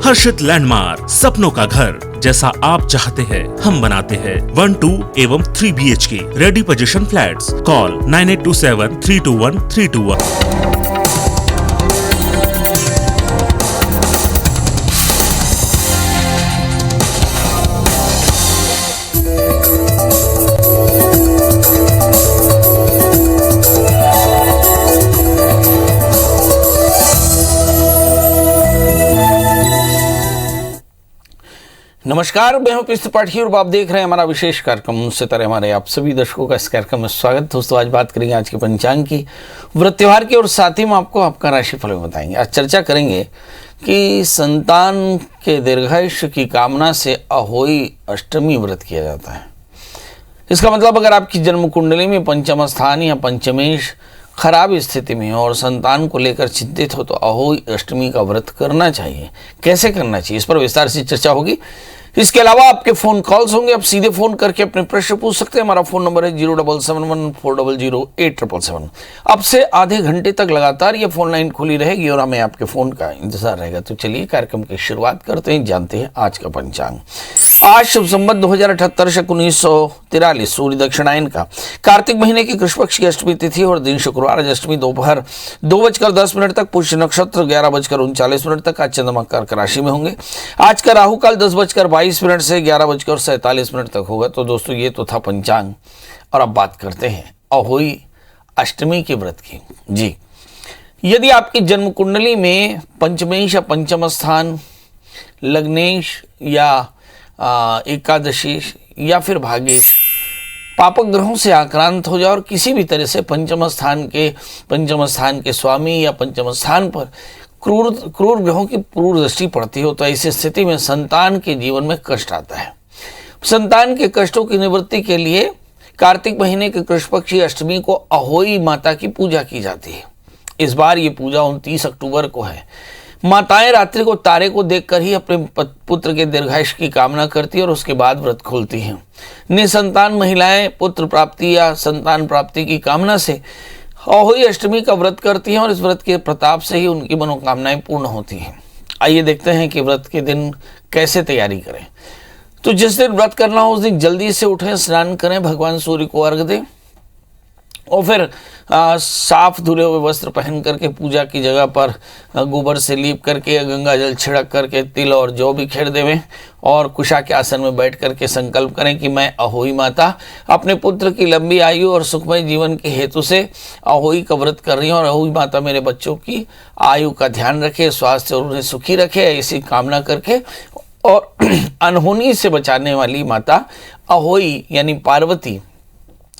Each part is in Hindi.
हर्षित लैंडमार्क, सपनों का घर जैसा आप चाहते हैं हम बनाते हैं। 1, 2 एवं 3 BHK ready position flats. Call 9827321321। नमस्कार, मैं हूं पीयूष त्रिपाठी और आप देख रहे हैं हमारा विशेष कार्यक्रम उससे तरह हमारे आप सभी दर्शकों का इस कार्यक्रम में स्वागत। दोस्तों, आज बात करेंगे आज के पंचांग की, व्रत त्योहार की, और साथ ही में आपको आपका राशिफल भी बताएंगे। आज चर्चा करेंगे कि संतान के दीर्घायुष्य की कामना से अहोई अष्टमी व्रत किया जाता है। इसका मतलब अगर आपकी जन्म कुंडली में पंचम स्थान या पंचमेश खराब स्थिति में हो और संतान को लेकर चिंतित हो तो अहोई अष्टमी का व्रत करना चाहिए। कैसे करना चाहिए, इस पर विस्तार से चर्चा होगी। इसके अलावा आपके फोन कॉल्स होंगे, आप सीधे फोन करके अपने प्रश्न पूछ सकते हैं। हमारा फोन नंबर है 0771400877। अब से आधे घंटे तक लगातार ये फोन लाइन खुली रहेगी और हमें आपके फोन का इंतजार रहेगा। तो चलिए कार्यक्रम की शुरुआत करते हैं, जानते हैं आज का पंचांग। आज शुभ संवत 2078 शक 1943 सूर्य दक्षिणायन का कार्तिक महीने की कृष्ण पक्ष की अष्टमी तिथि और दिन शुक्रवार। अष्टमी दोपहर 2:10 तक, पुष्य नक्षत्र 11:39 तक। आज चंद्रमा कर्क राशि में होंगे। आज का राहु काल 10:22 से 11:47 तक होगा। तो दोस्तों, ये तो था पंचांग, और अब बात करते हैं अहोई अष्टमी के व्रत की। जी, यदि आपकी जन्म कुंडली में पंचमेश या पंचम स्थान, लग्नेश या एकादशी या फिर भाग्येश पापक ग्रहों से आक्रांत हो जाए और किसी भी तरह से पंचम स्थान के स्वामी या पंचम स्थान पर क्रूर ग्रहों की क्रूर दृष्टि पड़ती हो, तो ऐसी स्थिति में संतान के जीवन में कष्ट आता है। संतान के कष्टों की निवृत्ति के लिए कार्तिक महीने के कृष्ण पक्ष की अष्टमी को अहोई माता की पूजा की जाती है। इस बार ये पूजा 29 अक्टूबर को है। माताएं रात्रि को तारे को देखकर ही अपने पुत्र के दीर्घायुष्य की कामना करती है और उसके बाद व्रत खोलती हैं। निसंतान महिलाएं पुत्र प्राप्ति या संतान प्राप्ति की कामना से अहोई अष्टमी का व्रत करती हैं और इस व्रत के प्रताप से ही उनकी मनोकामनाएं पूर्ण होती हैं। आइए देखते हैं कि व्रत के दिन कैसे तैयारी करें। तो जिस दिन व्रत करना हो उस दिन जल्दी से उठें, स्नान करें, भगवान सूर्य को अर्घ्य दें और फिर साफ धुले हुए वस्त्र पहन करके पूजा की जगह पर गोबर से लीप करके, गंगा जल छिड़क करके, तिल और जौ भी खेड़ देवें और कुशा के आसन में बैठ करके संकल्प करें कि मैं अहोई माता अपने पुत्र की लंबी आयु और सुखमय जीवन के हेतु से अहोई का व्रत कर रही हूँ और अहोई माता मेरे बच्चों की आयु का ध्यान रखे, स्वास्थ्य और उन्हें सुखी रखे, ऐसी कामना करके। और अनहोनी से बचाने वाली माता अहोई यानी पार्वती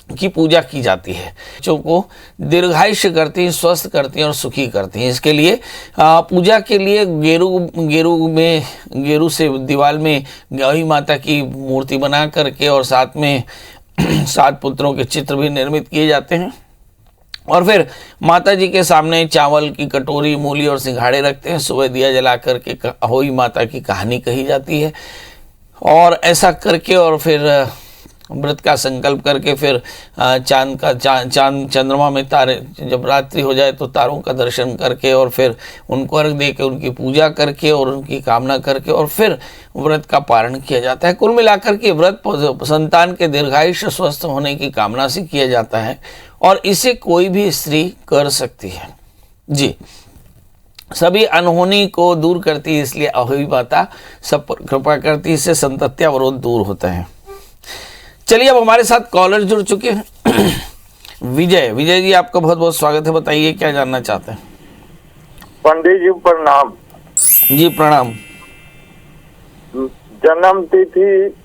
की पूजा की जाती है। बच्चों को दीर्घायुष्य करती हैं, स्वस्थ करती हैं और सुखी करती हैं। इसके लिए पूजा के लिए गेरू से दीवार में अहोई माता की मूर्ति बना करके और साथ में 7 पुत्रों के चित्र भी निर्मित किए जाते हैं। और फिर माता जी के सामने चावल की कटोरी, मूली और सिंघाड़े रखते हैं। सुबह दिया जला करके अहोई माता की कहानी कही जाती है और ऐसा करके और फिर व्रत का संकल्प करके फिर चंद्रमा में तारे, जब रात्रि हो जाए तो तारों का दर्शन करके और फिर उनको अर्घ दे के उनकी पूजा करके और उनकी कामना करके और फिर व्रत का पारण किया जाता है। कुल मिलाकर के व्रत संतान के दीर्घायुष्य स्वस्थ होने की कामना से किया जाता है और इसे कोई भी स्त्री कर सकती है। जी, सभी अनहोनी को दूर करती है, इसलिए अहोई माता सब पर कृपा करती है, इससे संतत्या अवरोध दूर होता है। चलिए, अब हमारे साथ कॉलर जुड़ चुके हैं। विजय जी, आपका बहुत बहुत स्वागत है। बताइए क्या जानना चाहते हैं। पंडित जी प्रणाम। जी प्रणाम। जन्म तिथि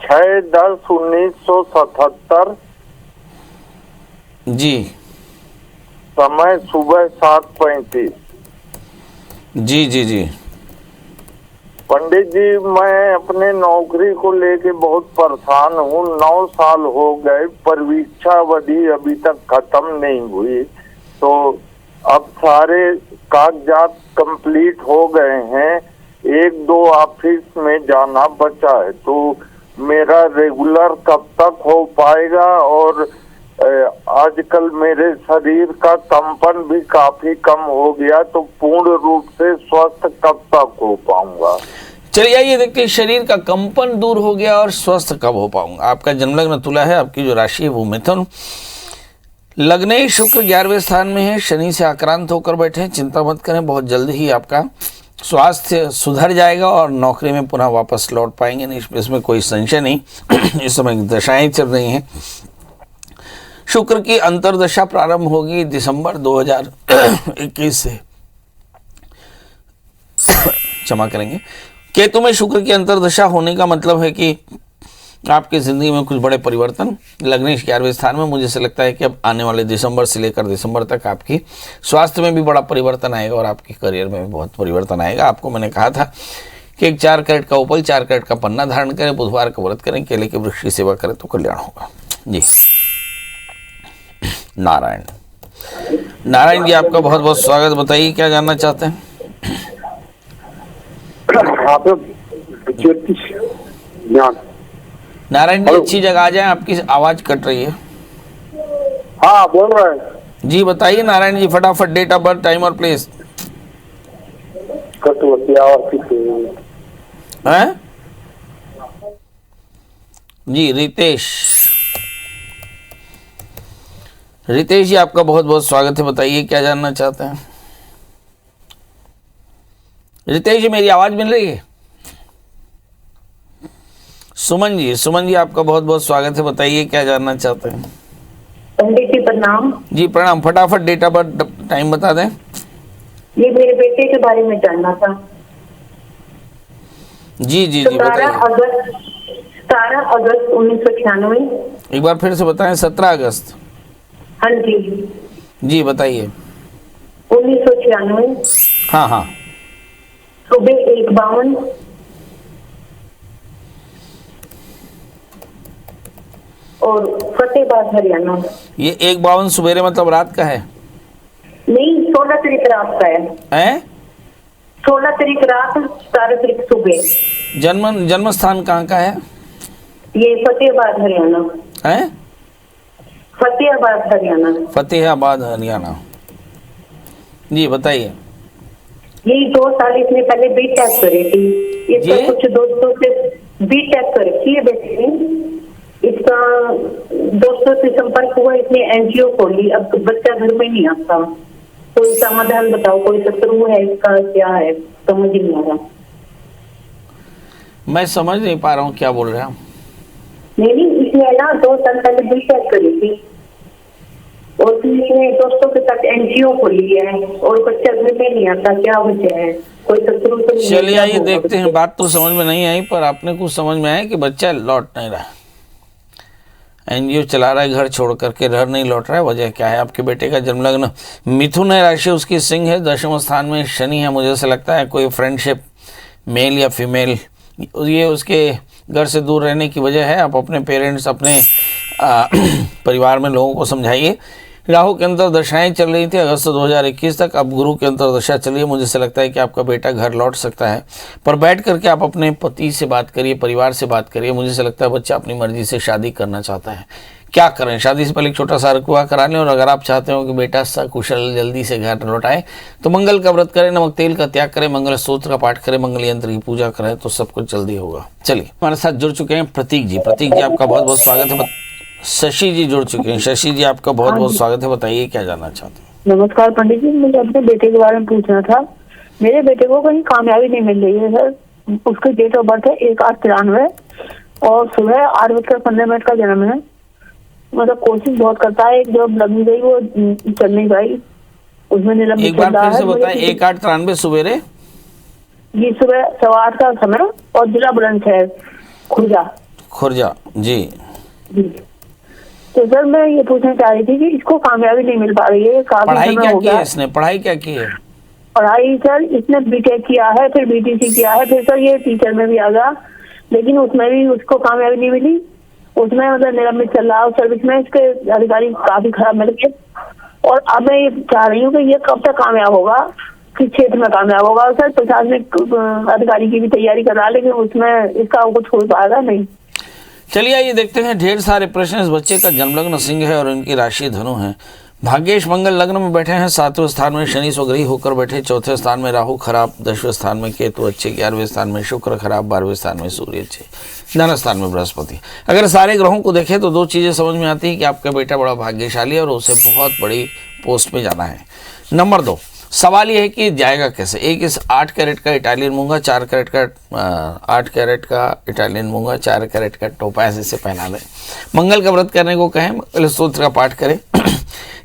6/10/1977। जी। समय सुबह 7:35। जी जी जी। पंडित जी, मैं अपने नौकरी को लेके बहुत परेशान हूँ। 9 साल हो गए, परीक्षा अवधि अभी तक खत्म नहीं हुई, तो अब सारे कागजात कंप्लीट हो गए हैं। 1-2 ऑफिस में जाना बचा है, तो मेरा रेगुलर कब तक हो पाएगा और आजकल मेरे शरीर का कंपन भी काफी कम हो गया, तो पूर्ण रूप से स्वस्थ कब तक हो पाऊंगा? चलिए आइए देखते हैं, शरीर का कंपन दूर हो गया और स्वस्थ कब हो पाऊंगा। आपका जन्मलग्न तुला है, आपकी जो राशि है वो मिथुन, लग्न ही शुक्र 11वें स्थान में है, शनि से आक्रांत होकर बैठे हैं। चिंता मत करें, बहुत जल्द ही आपका स्वास्थ्य सुधर जाएगा और नौकरी में पुनः वापस लौट पाएंगे, नहीं इसमें कोई संशय नहीं। इस समय दशाएं चल रही हैं। शुक्र की अंतर्दशा प्रारंभ होगी दिसंबर 2021 से, क्षमा करेंगे। केतु में शुक्र की अंतर्दशा होने का मतलब है कि आपकी ज़िंदगी में कुछ बड़े परिवर्तन। लग्नेश 11वें स्थान में, मुझे से लगता है कि अब आने वाले दिसंबर से लेकर दिसंबर तक आपकी स्वास्थ्य में भी बड़ा परिवर्तन आएगा और आपके करियर में भी बहुत परिवर्तन आएगा। आपको मैंने कहा था कि एक 4 कैरेट का उपल, 4 कैरेट का पन्ना धारण करें, बुधवार का व्रत करें, केले के वृक्ष की सेवा करें तो कल्याण होगा जी। नारायण, नारायण जी आपका बहुत बहुत स्वागत। बताइए क्या जानना चाहते हैं? नारायण जी अच्छी जगह आ जाएं, आपकी आवाज कट रही है। हाँ बोल रहे हैं जी बताइए नारायण जी, फटाफट डेट ऑफ बर्थ, टाइम और प्लेस। हैं जी? रितेश जी आपका बहुत बहुत स्वागत है। बताइए क्या जानना चाहते हैं? रितेश जी मेरी आवाज मिल रही है? सुमन जी आपका बहुत बहुत स्वागत है। बताइए क्या जानना चाहते हैं? पंडित जी प्रणाम। जी प्रणाम। फटाफट डेट ऑफ बर्थ, टाइम बता दें। ये मेरे बेटे के बारे में जानना था। जी बताइए। 17 अगस्त 1996। एक बार फिर से बताएं। 17 अगस्त। हाँ जी। जी बताइए। 1996। हाँ। सुबह 1:52 और फतेहाबाद हरियाणा। ये 1:52 सवेरे मतलब रात का है? नहीं, 16 तारीख रात का है। 16 तारीख रात, 17 तारीख सुबह। जन्म स्थान कहाँ का है? ये फतेहाबाद हरियाणा है। फतेहाबाद हरियाणा। जी बताइए। यही 2 साल इसने पहले बीटेक करी थी। इसका कुछ दोस्तों से बीटेक करी है बेटे ने। इसका दोस्तों से संपर्क हुआ, इसने एनजीओ खोली। अब बच्चा घर में नहीं आता। कोई समाधान बताओ, कोई शत्रु है इसका, क्या है समझ नहीं आ रहा। मैं समझ नहीं पा रहा हूँ क्या बोल रहे हैं। नहीं, इसने ना 2 साल पहले बीटेक करी थी और फिर दोस्तों के साथ एनजीओ खोली है और बच्चा घर में नहीं आता। क्या वजह है? कोई शत्रु तो नहीं? चलिए आइए देखते हैं। बात तो समझ में नहीं आई, पर आपने कुछ समझ में आया कि बच्चा लौट नहीं रहा, एनजीओ चला रहा है, घर छोड़ करके घर नहीं लौट रहा है। वजह क्या है? आपके बेटे का जन्मलग्न मिथुन है, राशि उसकी सिंह है, 10वें स्थान में शनि है। मुझे ऐसा लगता है कोई फ्रेंडशिप, मेल या फीमेल, ये उसके घर से दूर रहने की वजह है। आप अपने पेरेंट्स, अपने परिवार में लोगों को समझाइए। राहु के अंतर्दशाएं चल रही थी अगस्त 2021 तक, अब गुरु की अंतर्दशा चल रही है। मुझे से लगता है कि आपका बेटा घर लौट सकता है, पर बैठ करके आप अपने पति से बात करिए, परिवार से बात करिए। मुझे से लगता है बच्चा अपनी मर्जी से शादी करना चाहता है। क्या करें? शादी से पहले एक छोटा सा रकुआ करा लें, और अगर आप चाहते हो कि बेटा सकुशल जल्दी से घर लौट आए तो मंगल का व्रत करें, नमक तेल का त्याग करें, मंगल स्तोत्र का पाठ करें, मंगल यंत्र की पूजा करें, तो सब कुछ जल्दी होगा। चलिए हमारे साथ जुड़ चुके हैं प्रतीक जी। प्रतीक जी आपका बहुत बहुत स्वागत है। शशि जी जुड़ चुके हैं। शशि जी आपका बहुत बहुत स्वागत है। बताइए क्या जानना चाहते हैं? नमस्कार पंडित जी, मुझे अपने बेटे के बारे में पूछना था। मेरे बेटे को कहीं कामयाबी नहीं मिल रही है सर। उसकी डेट ऑफ बर्थ है 1/8/93 और सुबह 8:15 का जन्म है। मतलब कोशिश बहुत करता है, एक जॉब लगी गई वो चल नहीं पाई, उसमें निलंबित। एक बार फिर से बताएं। 1/8/93 सवेरे जी, सुबह 8:15 का समय और जिला बुलंदशहर खुर्जा। जी। तो सर मैं ये पूछना चाह रही थी कि इसको कामयाबी नहीं मिल पा रही है। पढ़ाई क्या की है इसने? पढ़ाई क्या की है? पढ़ाई सर इसने बीटेक किया है, फिर बीटीसी किया है, फिर सर ये टीचर में भी आ गया, लेकिन उसमें भी उसको कामयाबी नहीं मिली। उसमें मतलब निलंबित चल रहा है। सर्विस में इसके अधिकारी काफी खराब मिल गए, और अब मैं ये चाह रही हूँ कि ये कब तक कामयाब होगा, किस क्षेत्र में कामयाब होगा। और सर प्रशासनिक अधिकारी की भी तैयारी कर रहा है, लेकिन उसमें इसका कुछ हो पाएगा नहीं। चलिए आइए देखते हैं, ढेर सारे प्रश्न। इस बच्चे का जन्मलग्न सिंह है और इनकी राशि धनु है। भाग्येश मंगल लग्न में बैठे हैं, 7वें स्थान में शनि स्वग्रही होकर बैठे, 4थे स्थान में राहु खराब, 10वें स्थान में केतु अच्छे, 11वें स्थान में शुक्र खराब, 12वें स्थान में सूर्य अच्छे, धन स्थान में बृहस्पति। अगर सारे ग्रहों को देखें तो दो चीज़ें समझ में आती हैं कि आपका बेटा बड़ा भाग्यशाली है और उसे बहुत बड़ी पोस्ट में जाना है। नंबर 2, सवाल यह है कि जाएगा कैसे। एक, इस 8 कैरेट का इटालियन मूंगा, 4 कैरेट का 8 कैरेट का इटालियन मूंगा, 4 कैरेट का टोपाज इसे पहना दें। मंगल का व्रत करने को कहें, मंगल स्तोत्र का पाठ करें।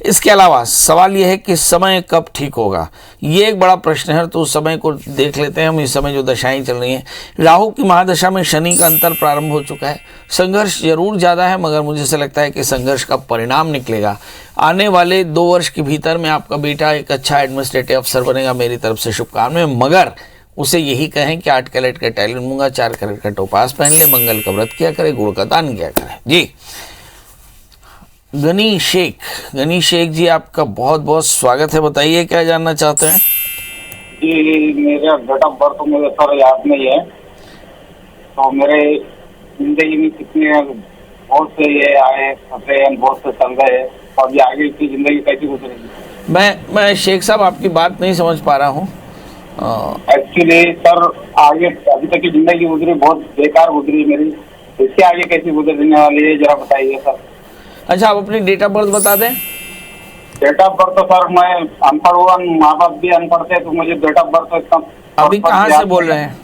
इसके अलावा सवाल यह है कि समय कब ठीक होगा, ये एक बड़ा प्रश्न है, तो उस समय को देख लेते हैं हम। इस समय जो दशाएं चल रही हैं, राहु की महादशा में शनि का अंतर प्रारंभ हो चुका है। संघर्ष जरूर ज़्यादा है, मगर मुझे ऐसा लगता है कि संघर्ष का परिणाम निकलेगा। आने वाले 2 वर्ष के भीतर में आपका बेटा एक अच्छा एडमिनिस्ट्रेटिव अफसर बनेगा, मेरी तरफ से शुभकामनाएं। मगर उसे यही कहें कि 8 कैरेट का इटालियन मूंगा, 4 कैरेट का टोपास पहन ले, मंगल का व्रत किया करे, गुड़ का दान किया करे। जी गनी शेख जी, आपका बहुत बहुत स्वागत है। बताइए क्या जानना चाहते हैं। जी मेरा डेट ऑफ बर्थ तो मुझे सर याद नहीं है, तो मेरे जिंदगी में कितने बहुत से ये आए फंसे हैं, बहुत से चल गए, तो अभी आगे की जिंदगी कैसी गुजरेगी। मैं शेख साहब आपकी बात नहीं समझ पा रहा हूँ। एक्चुअली सर आगे अभी तक की जिंदगी गुजरी बहुत बेकार गुजरी मेरी, इससे आगे कैसी गुजरने वाली है जरा बताइए सर। अच्छा, आप अपनी डेट ऑफ बर्थ बता दें। डेट ऑफ बर्थ तो सर मैं अनपढ़ हुआ, माँ बाप भी अनपढ़ थे, तो मुझे डेट ऑफ बर्थ तो इतना। अभी कहाँ से बोल रहे हैं?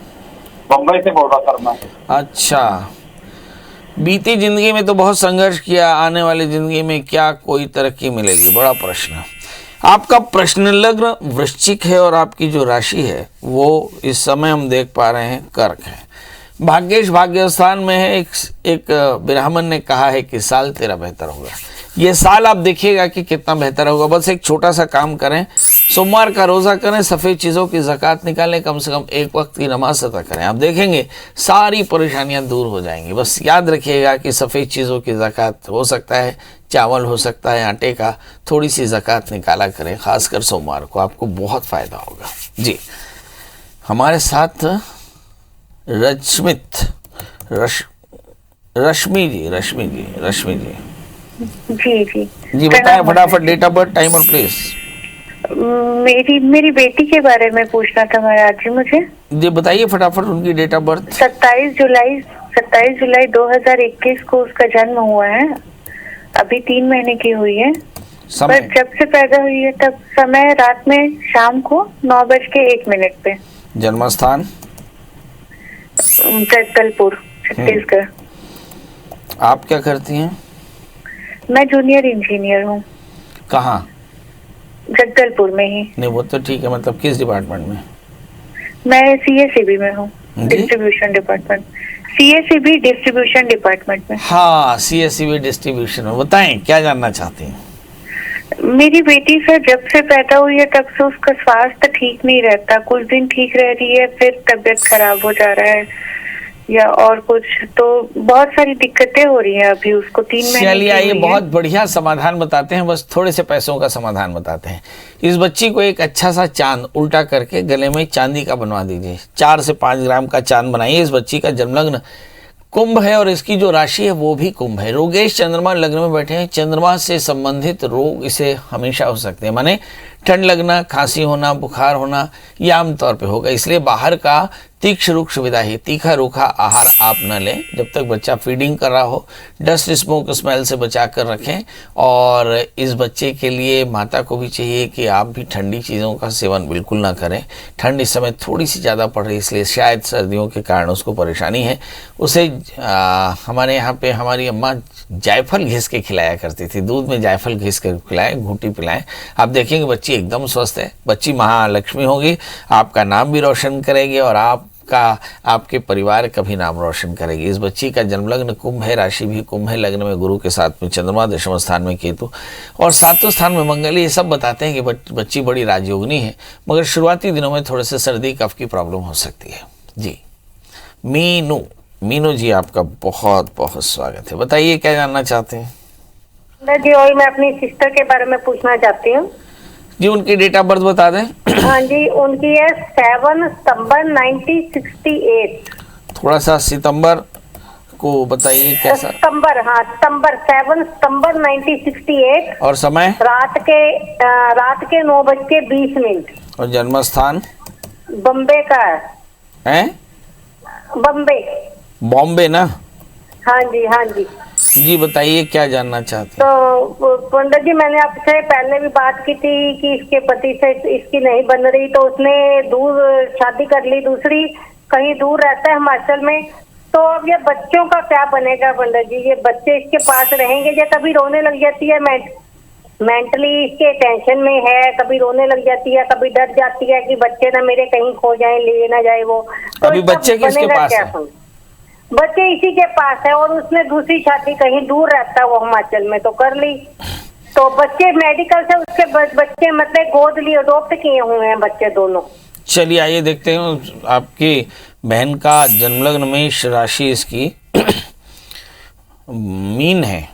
बम्बई से बोल रहा सर मैं। अच्छा, बीती जिंदगी में तो बहुत संघर्ष किया, आने वाली जिंदगी में क्या कोई तरक्की मिलेगी, बड़ा प्रश्न। आपका प्रश्न लग्न वृश्चिक है और आपकी जो राशि है वो इस समय हम देख पा रहे हैं कर्क है। भाग्येश भाग्य स्थान में है। एक ब्राह्मण ने कहा है कि साल तेरा बेहतर होगा। ये साल आप देखिएगा कि कितना बेहतर होगा। बस एक छोटा सा काम करें, सोमवार का रोज़ा करें, सफ़ेद चीज़ों की ज़कात निकालें, कम से कम एक वक्त की नमाज अदा करें, आप देखेंगे सारी परेशानियां दूर हो जाएंगी। बस याद रखिएगा कि सफ़ेद चीज़ों की ज़कात हो सकता है चावल, हो सकता है आटे का, थोड़ी सी ज़कात निकाला करें, खासकर सोमवार को, आपको बहुत फ़ायदा होगा। जी हमारे साथ रश्मि जी जी बताएं फटाफट डेट ऑफ बर्थ, टाइम और प्लेस। मेरी बेटी के बारे में पूछना था महाराज जी मुझे। जी बताइए फटाफट उनकी डेट ऑफ बर्थ। 27 जुलाई 2021 को उसका जन्म हुआ है। अभी 3 महीने की हुई है। पर जब से पैदा हुई है तब समय रात में शाम को 9:01 पे। जन्म स्थान जगदलपुर, छत्तीसगढ़। आप क्या करती हैं? मैं जूनियर इंजीनियर हूँ। कहाँ? जगदलपुर में ही। नहीं वो तो ठीक है, मतलब किस डिपार्टमेंट में? मैं CSEB में हूँ, distribution department. CSEB distribution department में। हाँ, CSEB डिस्ट्रीब्यूशन में। बताएं क्या जानना चाहती हैं? मेरी बेटी सर जब से पैदा हुई है तब से उसका स्वास्थ्य ठीक नहीं रहता। कुछ दिन ठीक रह रही है, फिर तबीयत खराब हो जा रहा है या और कुछ, तो बहुत सारी दिक्कतें हो रही हैं अभी उसको। 3 महीने। चलिए आइए बहुत बढ़िया समाधान बताते हैं, बस थोड़े से पैसों का समाधान बताते हैं। इस बच्ची को एक अच्छा सा चांद उल्टा करके गले में चांदी का बनवा दीजिए। 4 से 5 ग्राम का चांद बनाइए। इस बच्ची का जन्मलग्न कुंभ है और इसकी जो राशि है वो भी कुंभ है। रोगेश चंद्रमा लग्न में बैठे हैं। चंद्रमा से संबंधित रोग इसे हमेशा हो सकते हैं, माने ठंड लगना, खांसी होना, बुखार होना, यह आमतौर पे होगा। इसलिए बाहर का तीक्ष्ण रुक्ष विदाही, तीखा रूखा आहार आप न लें जब तक बच्चा फीडिंग कर रहा हो। डस्ट स्मोक स्मेल से बचा कर रखें। और इस बच्चे के लिए माता को भी चाहिए कि आप भी ठंडी चीज़ों का सेवन बिल्कुल ना करें। ठंड इस समय थोड़ी सी ज़्यादा पड़ रही है, इसलिए शायद सर्दियों के कारण उसको परेशानी है। उसे हमारे यहाँ पे हमारी अम्मा जायफल घिस के खिलाया करती थी। दूध में जायफल घिस के खिलाएं, घूंटी पिलाएं, आप देखेंगे बच्ची एकदम स्वस्थ है। बच्ची महालक्ष्मी होगी, आपका नाम भी रोशन करेगी और आपके परिवार का भी नाम रोशन करेगी। इस बच्ची का जन्मलग्न कुंभ है, राशि भी कुंभ है, लग्न में गुरु के साथ में चंद्रमा, दशम स्थान में केतु और 7वें स्थान में मंगल। ये सब बताते हैं कि बच्ची बड़ी राजयोगिनी है, मगर शुरुआती दिनों में थोड़े से सर्दी कफ की प्रॉब्लम हो सकती है। जी मीनू जी, आपका बहुत बहुत स्वागत है। बताइए क्या जानना चाहते हैं? जी और मैं अपनी सिस्टर के बारे में पूछना चाहती हूँ। जी उनकी डेट ऑफ बर्थ बता दें। हाँ जी, उनकी है 7 सितंबर 1968। थोड़ा सा सितंबर आपको बताइए कैसा। सितंबर, हाँ सितंबर 7 सितंबर 1968। और समय? रात के 9:20। और जन्म स्थान? बम्बे का है? बम्बे। बॉम्बे ना? हाँ जी, हाँ जी। जी बताइए क्या जानना चाहते हैं। तो पंडित जी, मैंने आपसे पहले भी बात की थी कि इसके पति से इसकी नहीं बन रही, तो उसने दूर शादी कर ली, दूसरी कहीं दूर रहता है हिमाचल में। तो अब ये बच्चों का क्या बनेगा पंडित जी? ये बच्चे इसके पास रहेंगे या कभी रोने लग जाती है, मेंटली इसके टेंशन में है, कभी रोने लग जाती है, कभी डर जाती है कि बच्चे ना मेरे कहीं खो जाए, ले ना जाए वो। तो अभी बच्चे किसके पास है? बच्चे इसी के पास है, और उसने दूसरी शादी कहीं दूर रहता है वो हिमाचल में तो कर ली। तो बच्चे मेडिकल से उसके बच्चे मतलब गोद लिए अडॉप्ट किए हुए हैं बच्चे दोनों। चलिए आइए देखते हैं आपकी बहन का जन्मलग्न मेष राशि इसकी मीन है,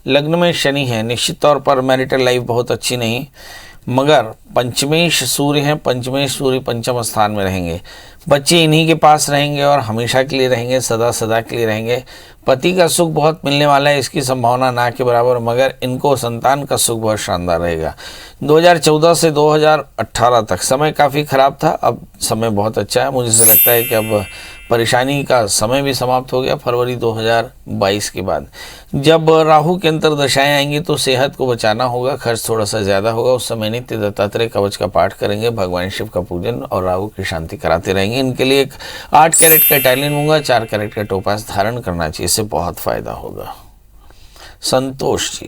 लग्न में शनि है। निश्चित तौर पर मैरिटल लाइफ बहुत अच्छी नहीं, मगर पंचमेश सूर्य हैं, पंचमेश सूर्य पंचम स्थान में रहेंगे। बच्चे इन्हीं के पास रहेंगे और हमेशा के लिए रहेंगे, सदा सदा के लिए रहेंगे। पति का सुख बहुत मिलने वाला है, इसकी संभावना ना के बराबर, मगर इनको संतान का सुख बहुत शानदार रहेगा। 2014 से 2018 तक समय काफ़ी ख़राब था, अब समय बहुत अच्छा है। मुझे से लगता है कि अब परेशानी का समय भी समाप्त हो गया। फरवरी 2022 के बाद जब राहु के अंतर्दशाएं आएंगी तो सेहत को बचाना होगा, खर्च थोड़ा सा ज़्यादा होगा। उस समय नित्य दत्तात्रेय कवच का पाठ करेंगे, भगवान शिव का पूजन और राहु की शांति कराते रहेंगे। इनके लिए एक 8 कैरेट का टाइलिन होगा, 4 कैरेट का टोपास धारण करना चाहिए, इससे बहुत फायदा होगा। संतोष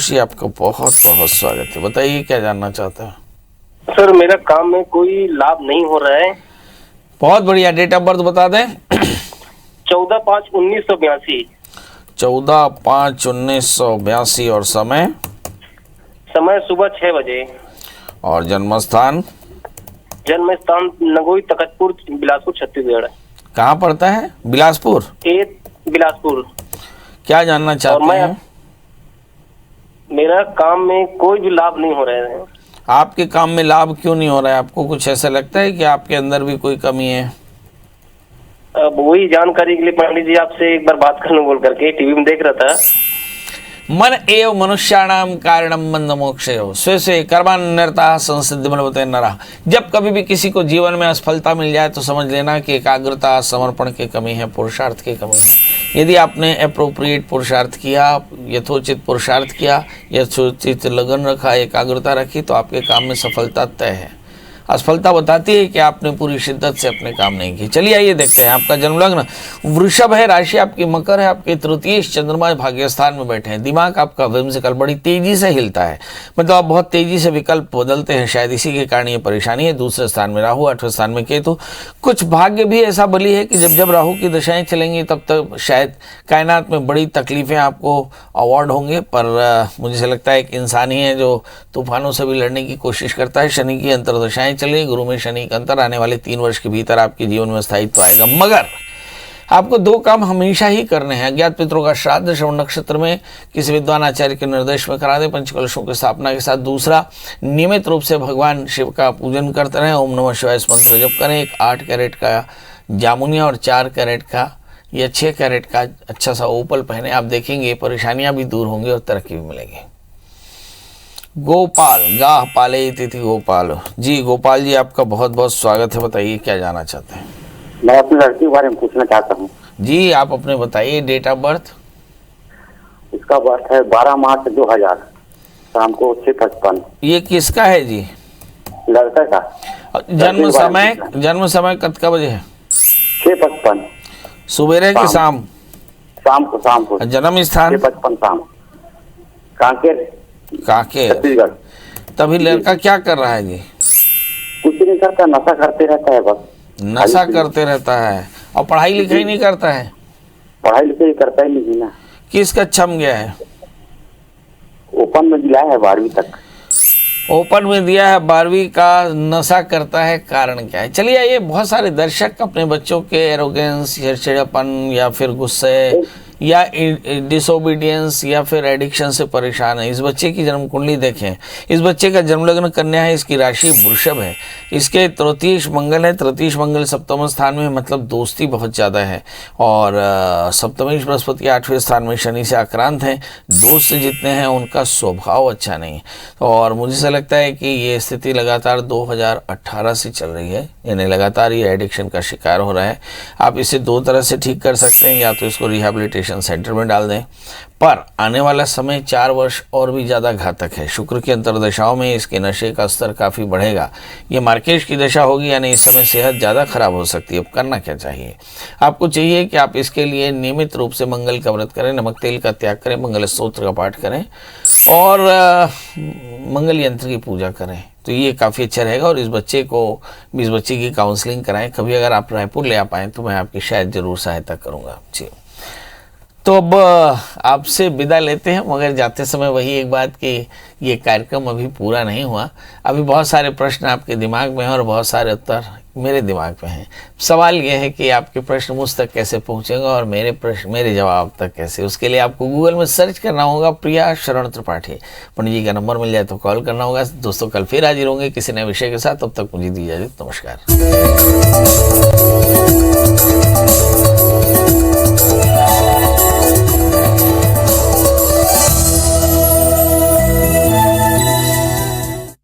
जी आपका बहुत बहुत स्वागत है। बताइए क्या जानना चाहते हैं। सर मेरा काम में कोई लाभ नहीं हो रहा है। बहुत बढ़िया, डेट ऑफ बर्थ बता दें। 14/5/1982। 14/5/1982 और समय? समय सुबह 6 बजे। और जन्म स्थान? जन्म स्थान नगोई तखतपुर, बिलासपुर, छत्तीसगढ़। कहाँ पड़ता है? बिलासपुर। बिलासपुर। क्या जानना चाहते हैं? मेरा काम में कोई भी लाभ नहीं हो रहा है। आपके काम में लाभ क्यों नहीं हो रहा है? आपको कुछ ऐसा लगता है कि आपके अंदर भी कोई कमी है? अब वही जानकारी के लिए पंडित जी आपसे एक बार बात करने बोल करके टीवी में देख रहा था। मन एव मनुष्याणाम कारणम मंद मोक्षयो स्वे स्वे कर्मान्यर्ता संसिद्धि बलवते नरः। जब कभी भी किसी को जीवन में असफलता मिल जाए तो समझ लेना कि एकाग्रता, समर्पण की कमी है, पुरुषार्थ की कमी है। यदि आपने अप्रोप्रिएट पुरुषार्थ किया, यथोचित पुरुषार्थ किया, यथोचित लगन रखा, एकाग्रता रखी, तो आपके काम में सफलता तय है। असफलता बताती है कि आपने पूरी शिद्दत से अपने काम नहीं किए। चलिए आइए देखते हैं। आपका जन्मलग्न वृषभ है, राशि आपकी मकर है, आपके तृतीय चंद्रमा भाग्य स्थान में बैठे हैं। दिमाग आपका व्हिम्सिकल बड़ी तेजी से हिलता है, मतलब आप बहुत तेजी से विकल्प बदलते हैं, शायद इसी के कारण ये परेशानी है। दूसरे स्थान में राहु, 8वें स्थान में केतु। कुछ भाग्य भी ऐसा बली है कि जब राहु की दशाएं चलेंगी तब तक शायद कायनात में बड़ी तकलीफें आपको अवॉर्ड होंगे, पर मुझे से लगता है एक इंसान ही है जो तूफानों से भी लड़ने की कोशिश करता है। शनि की अंतर्दशाएं चलिए, गुरु में शनि का अंतर, आने वाले 3 वर्ष के भीतर आपके जीवन में स्थायित्व आएगा। मगर आपको 2 काम हमेशा ही करने हैं। अज्ञात पितरों का श्राद्ध श्रवण नक्षत्र में किसी विद्वान आचार्य के निर्देश में करा दें, पंचकलशों की स्थापना के साथ। दूसरा, नियमित रूप से भगवान शिव का पूजन करते रहें, ओम नमः शिवाय मंत्र जप करें। एक 8 कैरेट का जामुनिया और 4 कैरेट का या 6 कैरेट का अच्छा सा ओपल पहने। आप देखेंगे परेशानियां भी दूर होंगी और तरक्की भी मिलेगी। गोपाल, गाह पाले तिथि गोपाल जी। गोपाल जी आपका बहुत बहुत स्वागत है। बताइए क्या जानना चाहते हैं। मैं अपनी लड़की के बारे में पूछना चाहता हूँ। जी आप अपने बताइए। Date of birth? इसका बर्थ है 12 मार्च 2000, शाम को 6:55। ये किसका है जी? लड़का का। जन्म समय कब का बजे है? 6:55 सुबेरे के शाम? शाम को। जन्म स्थान? 6:55 शाम, कांकेर छत्तीसगढ़। तभी लड़का क्या कर रहा है जी? कुछ नहीं करता, नशा करते रहता है बस। नशा करते रहता है और पढ़ाई लिखाई नहीं करता है? पढ़ाई लिखाई करता ही नहीं ना। किस कक्षा में गया है? ओपन में दिया है 12वीं तक। ओपन में दिया है 12वीं का, नशा करता है, कारण क्या है? चलिए ये बहुत सारे दर्शक अपने बच्चों के एरोगेंस, चिड़चिड़ापन या फिर गुस्से या डिसोबीडियंस या फिर एडिक्शन से परेशान है। इस बच्चे की जन्म कुंडली देखें, इस बच्चे का जन्म लग्न कन्या है, इसकी राशि वृषभ है, इसके तृतीय मंगल है, तृतीय मंगल सप्तम स्थान में, मतलब दोस्ती बहुत ज़्यादा है, और सप्तमेश बृहस्पति 8वें स्थान में शनि से आक्रांत हैं। दोस्त जितने हैं उनका स्वभाव अच्छा नहीं है, और मुझे ऐसा लगता है कि ये स्थिति लगातार 2018 से चल रही है, यानी लगातार ये एडिक्शन का शिकार हो रहा है। आप इसे दो तरह से ठीक कर सकते हैं, या तो इसको रिहैबिलिटेशन सेंटर में डाल दें, पर आने वाला समय 4 वर्ष और भी ज़्यादा घातक है। शुक्र की अंतर्दशाओं में इसके नशे का स्तर काफ़ी बढ़ेगा। ये मार्केश की दशा होगी, यानी इस समय सेहत ज़्यादा खराब हो सकती है। अब करना क्या चाहिए? आपको चाहिए कि आप इसके लिए नियमित रूप से मंगल का व्रत करें, नमक तेल का त्याग करें, मंगल स्तोत्र का पाठ करें और मंगल यंत्र की पूजा करें, तो ये काफ़ी अच्छा रहेगा। और इस बच्चे की काउंसलिंग कराएं। कभी अगर आप रायपुर ले आ पाएँ तो मैं आपकी शायद ज़रूर सहायता करूँगा जी। तो अब आपसे विदा लेते हैं, मगर जाते समय वही एक बात कि ये कार्यक्रम अभी पूरा नहीं हुआ। अभी बहुत सारे प्रश्न आपके दिमाग में हैं और बहुत सारे उत्तर मेरे दिमाग में हैं। सवाल ये है कि आपके प्रश्न मुझ तक कैसे पहुँचेंगे और मेरे जवाब तक कैसे। उसके लिए आपको गूगल में सर्च करना होगा प्रिया शरण त्रिपाठी। पंडित जी का नंबर मिल जाए तो कॉल करना होगा। दोस्तों, कल फिर हाजिर होंगे किसी नए विषय के साथ। तब तक मुझे दीजिए इजाजत। नमस्कार।